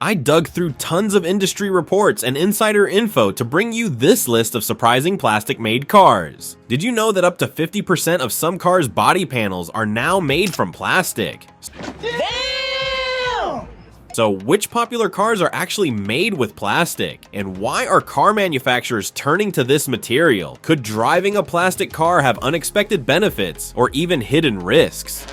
I dug through tons of industry reports and insider info to bring you this list of surprising plastic-made cars. Did you know that up to 50% of some cars' body panels are now made from plastic? Damn! So which popular cars are actually made with plastic? And why are car manufacturers turning to this material? Could driving a plastic car have unexpected benefits or even hidden risks?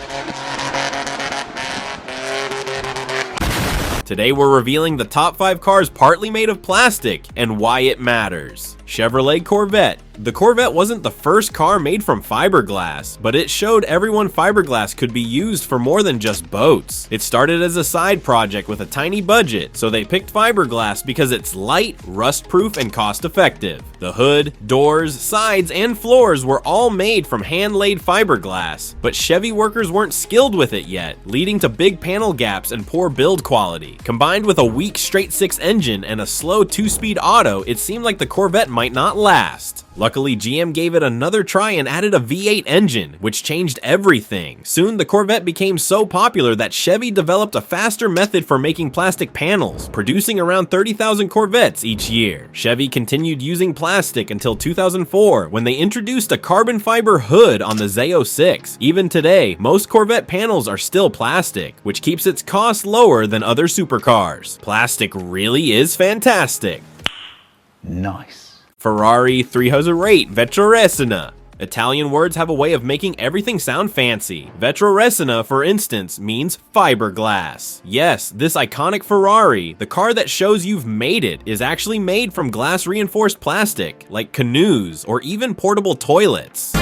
Today we're revealing the top 5 cars partly made of plastic and why it matters. Chevrolet Corvette. The Corvette wasn't the first car made from fiberglass, but it showed everyone fiberglass could be used for more than just boats. It started as a side project with a tiny budget, so they picked fiberglass because it's light, rust-proof, and cost-effective. The hood, doors, sides, and floors were all made from hand-laid fiberglass, but Chevy workers weren't skilled with it yet, leading to big panel gaps and poor build quality. Combined with a weak straight-six engine and a slow 2-speed auto, it seemed like the Corvette might not last. Luckily, GM gave it another try and added a V8 engine, which changed everything. Soon, the Corvette became so popular that Chevy developed a faster method for making plastic panels, producing around 30,000 Corvettes each year. Chevy continued using plastic until 2004, when they introduced a carbon fiber hood on the Z06. Even today, most Corvette panels are still plastic, which keeps its cost lower than other supercars. Plastic really is fantastic. Nice. Ferrari 308 Vetroresina. Italian words have a way of making everything sound fancy. Vetroresina, for instance, means fiberglass. Yes, this iconic Ferrari, the car that shows you've made it, is actually made from glass-reinforced plastic, like canoes or even portable toilets.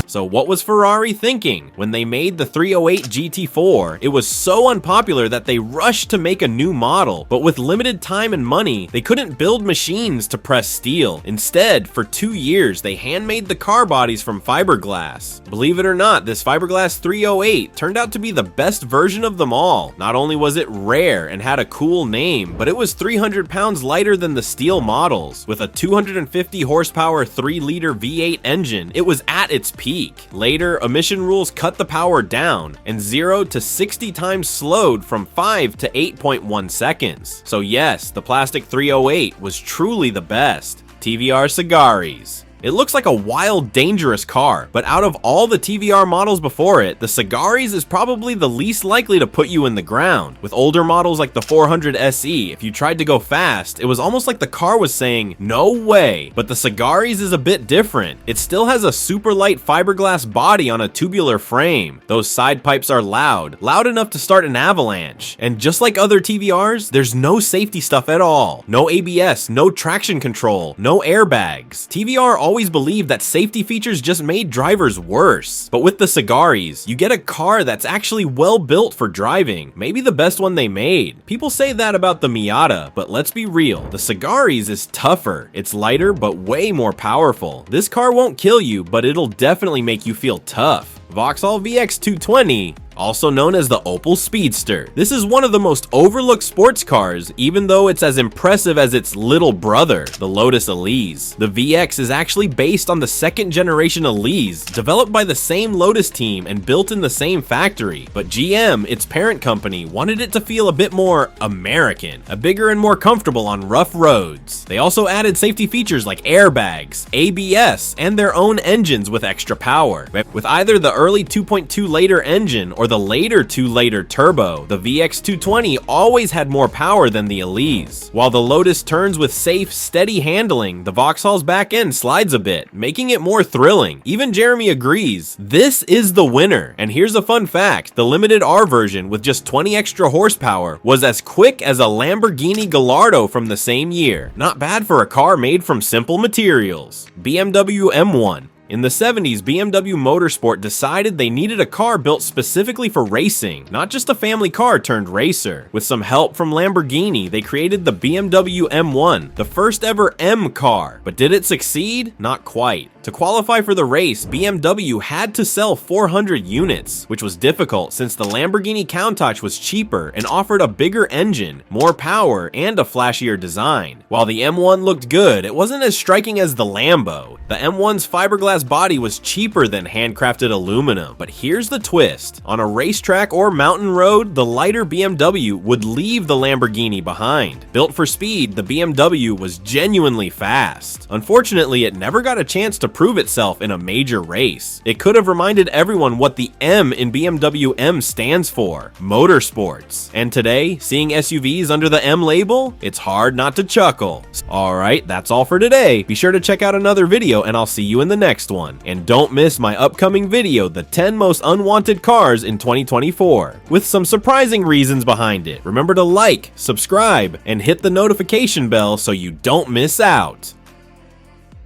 So what was Ferrari thinking? When they made the 308 GT4, it was so unpopular that they rushed to make a new model, but with limited time and money, they couldn't build machines to press steel. Instead, for 2 years, they handmade the car bodies from fiberglass. Believe it or not, this fiberglass 308 turned out to be the best version of them all. Not only was it rare and had a cool name, but it was 300 pounds lighter than the steel models. With a 250 horsepower 3-liter V8 engine, it was at its peak. Later, emission rules cut the power down, and 0 to 60 times slowed from 5 to 8.1 seconds. So yes, the plastic 308 was truly the best. TVR Sagaris. It looks like a wild, dangerous car, but out of all the TVR models before it, the Sagaris is probably the least likely to put you in the ground. With older models like the 400 SE, if you tried to go fast, it was almost like the car was saying, no way. But the Sagaris is a bit different. It still has a super light fiberglass body on a tubular frame. Those side pipes are loud enough to start an avalanche. And just like other TVRs, there's no safety stuff at all. No ABS, no traction control, no airbags. TVR always believed that safety features just made drivers worse. But with the Sagaris, you get a car that's actually well built for driving, maybe the best one they made. People say that about the Miata, but let's be real, the Sagaris is tougher. It's lighter, but way more powerful. This car won't kill you, but it'll definitely make you feel tough. Vauxhall VX 220, also known as the Opel Speedster. This is one of the most overlooked sports cars, even though it's as impressive as its little brother, the Lotus Elise. The VX is actually based on the second generation Elise, developed by the same Lotus team and built in the same factory. But GM, its parent company, wanted it to feel a bit more American, bigger and more comfortable on rough roads. They also added safety features like airbags, ABS, and their own engines with extra power. With either the early 2.2 liter engine or the later 2-liter turbo, the VX 220 always had more power than the Elise. While the Lotus turns with safe, steady handling, the Vauxhall's back end slides a bit, making it more thrilling. Even Jeremy agrees, this is the winner. And here's a fun fact, the limited R version with just 20 extra horsepower was as quick as a Lamborghini Gallardo from the same year. Not bad for a car made from simple materials. BMW M1. In the 70s, BMW Motorsport decided they needed a car built specifically for racing, not just a family car turned racer. With some help from Lamborghini, they created the BMW M1, the first ever M car. But did it succeed? Not quite. To qualify for the race, BMW had to sell 400 units, which was difficult since the Lamborghini Countach was cheaper and offered a bigger engine, more power, and a flashier design. While the M1 looked good, it wasn't as striking as the Lambo. The M1's fiberglass body was cheaper than handcrafted aluminum, but here's the twist. On a racetrack or mountain road, the lighter BMW would leave the Lamborghini behind. Built for speed, the BMW was genuinely fast. Unfortunately, it never got a chance to prove itself in a major race. It could have reminded everyone what the M in BMW M stands for: motorsports. And today, seeing SUVs under the M label, it's hard not to chuckle. Alright, that's all for today. Be sure to check out another video and I'll see you in the next one. And don't miss my upcoming video, the 10 most unwanted cars in 2024, with some surprising reasons behind it. Remember to like, subscribe, and hit the notification bell so you don't miss out.